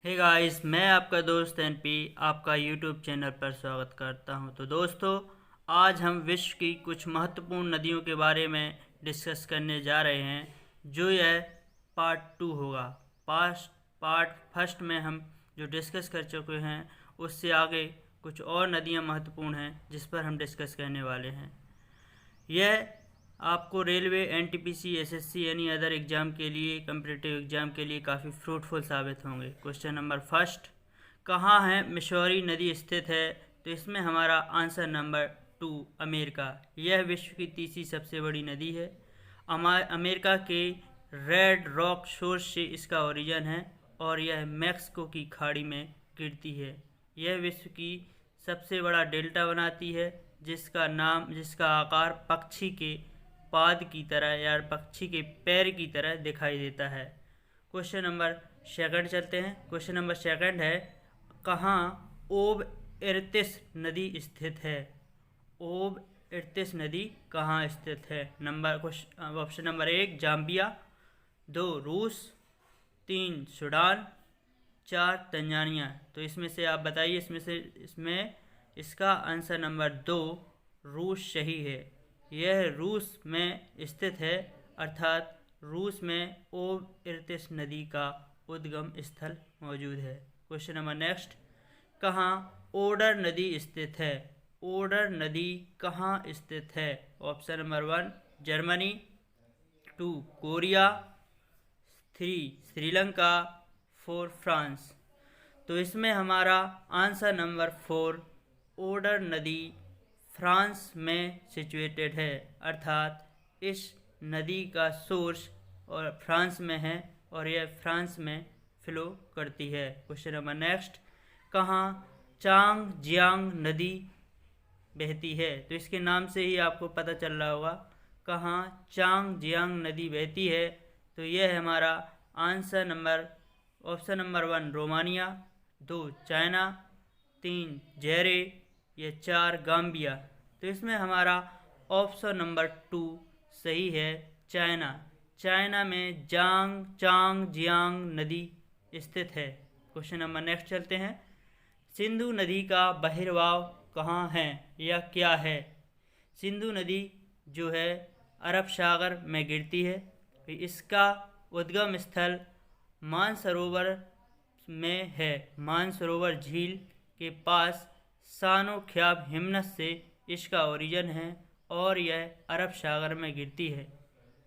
Hey guys, मैं आपका दोस्त एनपी आपका यूट्यूब चैनल पर स्वागत करता हूं। तो दोस्तों, आज हम विश्व की कुछ महत्वपूर्ण नदियों के बारे में डिस्कस करने जा रहे हैं, जो यह पार्ट 2 होगा। पार्ट फर्स्ट में हम जो डिस्कस कर चुके हैं, उससे आगे कुछ और नदियां महत्वपूर्ण हैं जिस पर हम डिस्कस करने वाले हैं। यह आपको रेलवे, एनटीपीसी, एसएससी यानी अदर एग्ज़ाम के लिए, कम्पिटिटिव एग्ज़ाम के लिए काफ़ी फ्रूटफुल साबित होंगे। क्वेश्चन नंबर फर्स्ट, कहाँ है मिसौरी नदी स्थित है? तो इसमें हमारा आंसर नंबर 2 अमेरिका। यह विश्व की तीसरी सबसे बड़ी नदी है। अमेरिका के रेड रॉक सोर्स से इसका ओरिजिन है और यह मैक्सिको की खाड़ी में गिरती है। यह विश्व की सबसे बड़ा डेल्टा बनाती है, जिसका आकार पक्षी के पाद की तरह या पक्षी के पैर की तरह दिखाई देता है। क्वेश्चन नंबर सेकंड चलते हैं। क्वेश्चन नंबर सेकंड है, कहाँ ओब इर्तिस नदी स्थित है? ओब इर्तिस नदी कहाँ स्थित है? ऑप्शन नंबर 1 जाम्बिया, 2 रूस, 3 सूडान, 4 तंजानिया। तो इसमें से आप बताइए, इसमें इसका आंसर नंबर 2 रूस सही है। यह रूस में स्थित है, अर्थात रूस में ओब इर्तिस नदी का उद्गम स्थल मौजूद है। क्वेश्चन नंबर नेक्स्ट, कहाँ ओडर नदी स्थित है? ओडर नदी कहाँ स्थित है? Option number 1 Germany, 2 Korea, 3 Sri Lanka, 4 France. तो इसमें हमारा आंसर नंबर 4 ओडर नदी फ्रांस में सिचुएटेड है, अर्थात इस नदी का सोर्स और फ्रांस में है और यह फ्रांस में फ्लो करती है। क्वेश्चन नंबर नेक्स्ट, कहाँ चांग जियांग नदी बहती है? तो इसके नाम से ही आपको पता चल रहा होगा कहाँ चांग जियांग नदी बहती है। तो यह है हमारा answer number option number 1 Romania, 2 China, 3 जेरे, या 4 गाम्बिया। तो इसमें हमारा ऑप्शन नंबर 2 सही है, चाइना। चाइना में चांग जियांग नदी स्थित है। क्वेश्चन नंबर नेक्स्ट चलते हैं, सिंधु नदी का बहिर्वाह कहाँ है या क्या है? सिंधु नदी जो है अरब सागर में गिरती है। इसका उद्गम स्थल मानसरोवर में है। मानसरोवर झील के पास सानो ख्याब हिमनस से इसका ओरिजिन है और यह अरब सागर में गिरती है।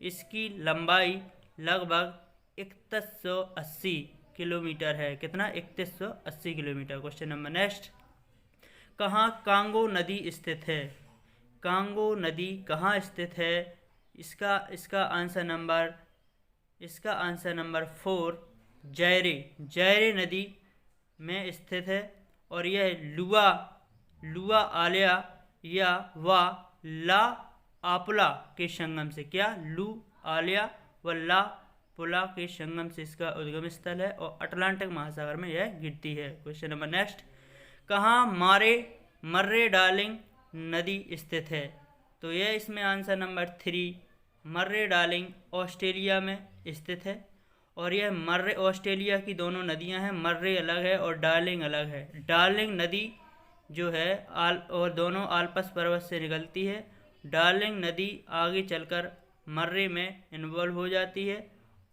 इसकी लंबाई लगभग 3180 किलोमीटर है। कितना? 3180 किलोमीटर। क्वेश्चन नंबर नेक्स्ट, कहाँ कांगो नदी स्थित है? कांगो नदी कहाँ स्थित है? इसका आंसर नंबर 4 जैरे नदी में स्थित है और यह लुआ आलिया या वा ला आपुला के संगम से लू आलिया व ला पुला के संगम से इसका उद्गम स्थल है और अटलांटिक महासागर में यह गिरती है। क्वेश्चन नंबर नेक्स्ट, कहाँ मर्रे डार्लिंग नदी स्थित है? तो यह इसमें आंसर नंबर 3 मर्रे डार्लिंग ऑस्ट्रेलिया में स्थित है और यह मर्रे ऑस्ट्रेलिया की दोनों नदियां हैं। मर्रे अलग है और डार्लिंग अलग है। डार्लिंग नदी जो है और दोनों आल्प्स पर्वत से निकलती है। डार्लिंग नदी आगे चलकर मर्रे में इन्वॉल्व हो जाती है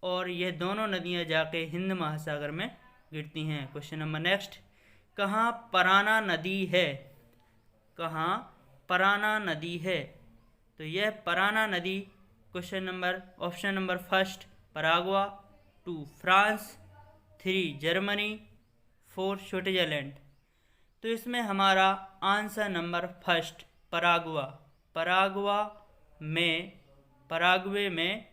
और यह दोनों नदियां जाके हिंद महासागर में गिरती हैं। क्वेश्चन नंबर नेक्स्ट, कहाँ पराना नदी है? कहाँ पराना नदी है? तो यह पराना नदी option number first Paraguay, 2 France, 3 Germany, 4 Switzerland. तो इसमें हमारा आंसर नंबर फर्स्ट पराग्वे में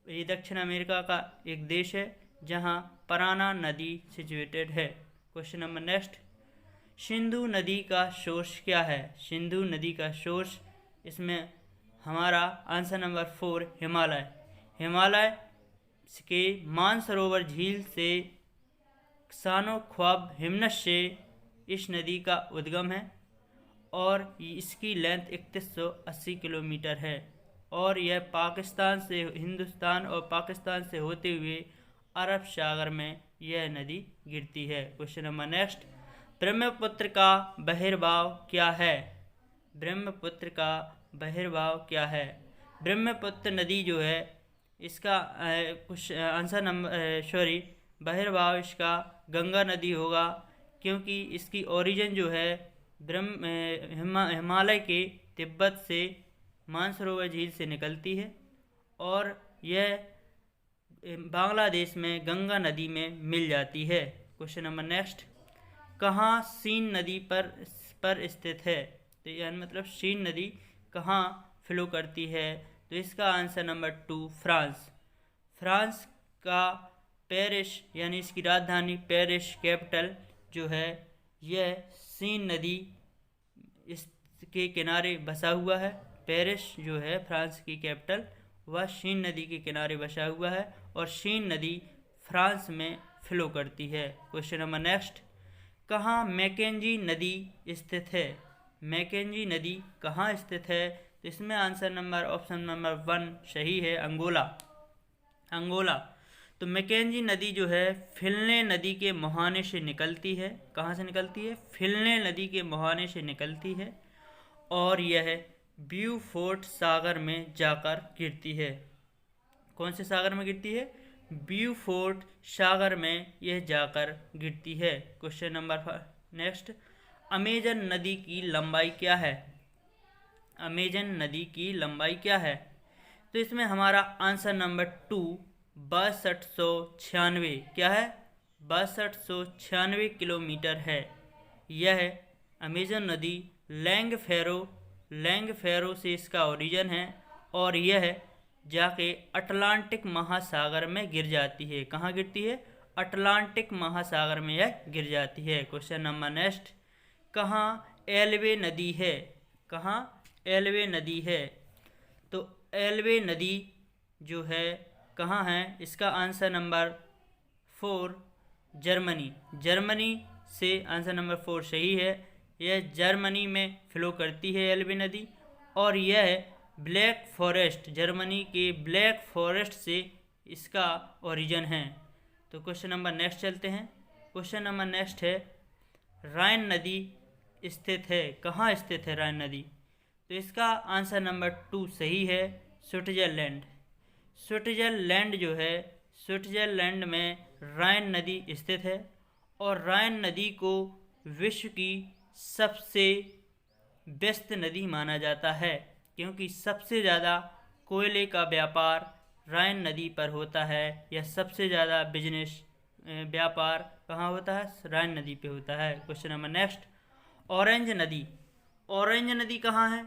ये दक्षिण अमेरिका का एक देश है जहाँ पराना नदी सिचुएटेड है। क्वेश्चन नंबर नेक्स्ट, सिंधु नदी का सोर्स क्या है? सिंधु नदी का सोर्स, इसमें हमारा आंसर नंबर 4 हिमालय के मानसरोवर झील से सानो ख्वाब हिमनस से इस नदी का उद्गम है और इसकी लेंथ 3180 किलोमीटर है और यह हिंदुस्तान और पाकिस्तान से होते हुए अरब सागर में यह नदी गिरती है। क्वेश्चन नंबर नेक्स्ट, ब्रह्मपुत्र का बहिर्भाव क्या है? ब्रह्मपुत्र का बहिर्भाव क्या है? ब्रह्मपुत्र नदी जो है इसका कुछ आंसर नंबर बहिर्भाव इसका गंगा नदी होगा, क्योंकि इसकी ओरिजिन जो है हिमालय के तिब्बत से मानसरोवर झील से निकलती है और यह बांग्लादेश में गंगा नदी में मिल जाती है। क्वेश्चन नंबर नेक्स्ट, कहाँ सीन नदी पर स्थित है? तो यानी मतलब सीन नदी कहाँ फ्लो करती है? तो इसका आंसर नंबर 2 फ्रांस का पेरिस यानी इसकी राजधानी पेरिस कैपिटल जो है यह सीन नदी इसके किनारे बसा हुआ है। पेरिस जो है फ्रांस की कैपिटल वह सीन नदी के किनारे बसा हुआ है और सीन नदी फ्रांस में फ्लो करती है। क्वेश्चन नंबर नेक्स्ट, कहाँ मैकेंजी नदी स्थित है? मैकेंजी नदी कहाँ स्थित है? तो इसमें आंसर नंबर ऑप्शन नंबर 1 सही है, अंगोला। तो मैकेंजी नदी जो है फिलने नदी के मुहाने से निकलती है। कहाँ से निकलती है? फिलने नदी के मुहाने से निकलती है और यह ब्यूफोर्ट सागर में जाकर गिरती है। कौन से सागर में गिरती है? ब्यूफोर्ट सागर में यह जाकर गिरती है। क्वेश्चन नंबर नेक्स्ट, अमेजन नदी की लंबाई क्या है? अमेजन नदी की लंबाई क्या है? तो इसमें हमारा आंसर नंबर 2 6296 क्या है? 6296 किलोमीटर है। यह अमेजन नदी लैंग फेरो से इसका ओरिजिन है और यह जाके अटलांटिक महासागर में गिर जाती है। कहाँ गिरती है? अटलांटिक महासागर में यह गिर जाती है। क्वेश्चन नंबर नेक्स्ट, कहाँ एल्वे नदी है? कहाँ एल्वे नदी है? तो एल्वे नदी जो है कहाँ है? इसका आंसर नंबर 4 जर्मनी से आंसर नंबर 4 सही है। यह जर्मनी में फ्लो करती है एल्वे नदी और यह ब्लैक फॉरेस्ट जर्मनी के ब्लैक फॉरेस्ट से इसका ओरिजिन है। तो क्वेश्चन नंबर नेक्स्ट चलते हैं। क्वेश्चन नंबर नेक्स्ट है, राइन नदी स्थित है? कहाँ स्थित है राइन नदी? तो इसका आंसर नंबर 2 सही है, स्विट्जरलैंड जो है स्विट्जरलैंड में राइन नदी स्थित है और राइन नदी को विश्व की सबसे व्यस्त नदी माना जाता है, क्योंकि सबसे ज़्यादा कोयले का व्यापार राइन नदी पर होता है। यह सबसे ज़्यादा बिजनेस व्यापार कहाँ होता है? राइन नदी पे होता है। क्वेश्चन नंबर नेक्स्ट, ऑरेंज नदी कहाँ है?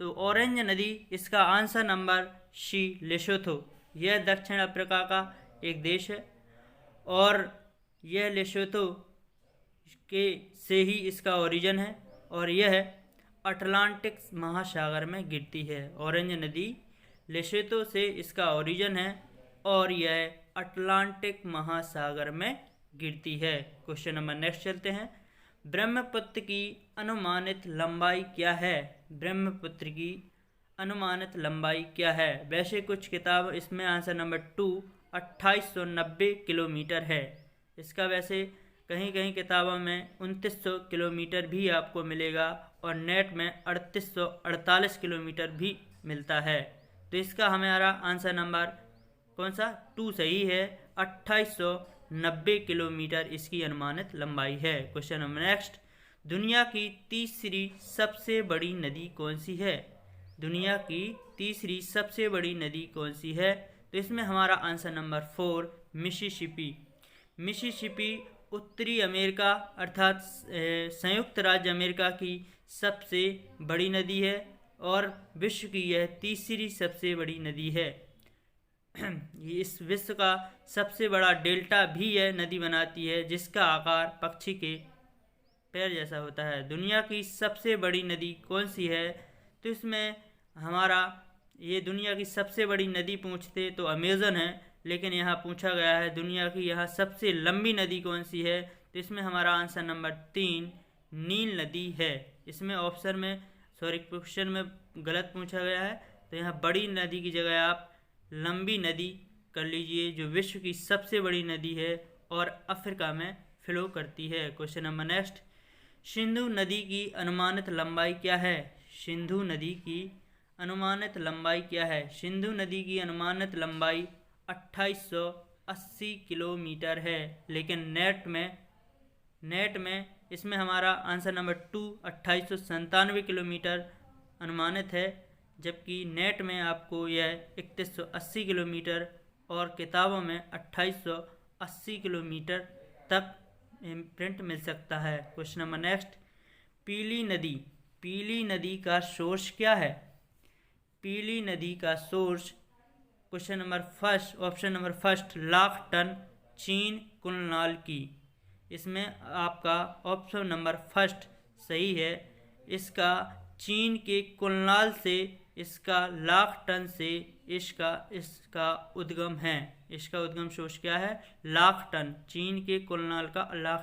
तो ऑरेंज नदी इसका आंसर नंबर सी लेसोथो। यह दक्षिण अफ्रीका का एक देश है और यह लेसोथो के से ही इसका ओरिजिन है और यह अटलांटिक महासागर में गिरती है। ऑरेंज नदी लेसोथो से इसका ओरिजिन है और यह अटलांटिक महासागर में गिरती है। क्वेश्चन नंबर नेक्स्ट चलते हैं, ब्रह्मपुत्र की अनुमानित लंबाई क्या है? ब्रह्मपुत्र की अनुमानित लंबाई क्या है? वैसे कुछ किताब इसमें आंसर नंबर 2 2890 किलोमीटर है। इसका वैसे कहीं कहीं किताबों में 2900 किलोमीटर भी आपको मिलेगा और नेट में 3848 किलोमीटर भी मिलता है। तो इसका हमारा आंसर नंबर कौन सा? 2 सही है, 2890 किलोमीटर इसकी अनुमानित लंबाई है। क्वेश्चन नंबर नेक्स्ट, दुनिया की तीसरी सबसे बड़ी नदी कौन सी है? दुनिया की तीसरी सबसे बड़ी नदी कौन सी है? तो इसमें हमारा आंसर नंबर 4 मिसिसिपी उत्तरी अमेरिका अर्थात संयुक्त राज्य अमेरिका की सबसे बड़ी नदी है और विश्व की यह तीसरी सबसे बड़ी नदी है। इस विश्व का सबसे बड़ा डेल्टा भी यह नदी बनाती है जिसका आकार पक्षी के पैर जैसा होता है। दुनिया की सबसे बड़ी नदी कौन सी है? तो इसमें हमारा ये दुनिया की सबसे बड़ी नदी पूछते तो अमेज़न है, लेकिन यहाँ पूछा गया है दुनिया की यहाँ सबसे लंबी नदी कौन सी है? तो इसमें हमारा आंसर नंबर 3 नील नदी है। इसमें ऑप्शन में क्वेश्चन में गलत पूछा गया है, तो यहाँ बड़ी नदी की जगह आप लंबी नदी कर लीजिए, जो विश्व की सबसे बड़ी नदी है और अफ्रीका में फ्लो करती है। क्वेश्चन नंबर नेक्स्ट, सिंधु नदी की अनुमानित लंबाई क्या है? सिंधु नदी की अनुमानित लंबाई क्या है? सिंधु नदी की अनुमानित लंबाई 2880 किलोमीटर है, लेकिन नेट में इसमें हमारा आंसर नंबर 2 2897 किलोमीटर अनुमानित है, जबकि नेट में आपको यह 3180 किलोमीटर और किताबों में 2880 किलोमीटर तक प्रिंट मिल सकता है। क्वेश्चन नंबर नेक्स्ट, पीली नदी का सोर्स क्या है? पीली नदी का source question number first, option number first, lakh ton चीन कुलनाल की। इसमें आपका ऑप्शन नंबर फर्स्ट सही है। इसका चीन के कुलनाल से, इसका लाख टन से इसका उद्गम है। इसका उद्गम सोर्स क्या है? लाख टन, चीन के कुलनाल का लाख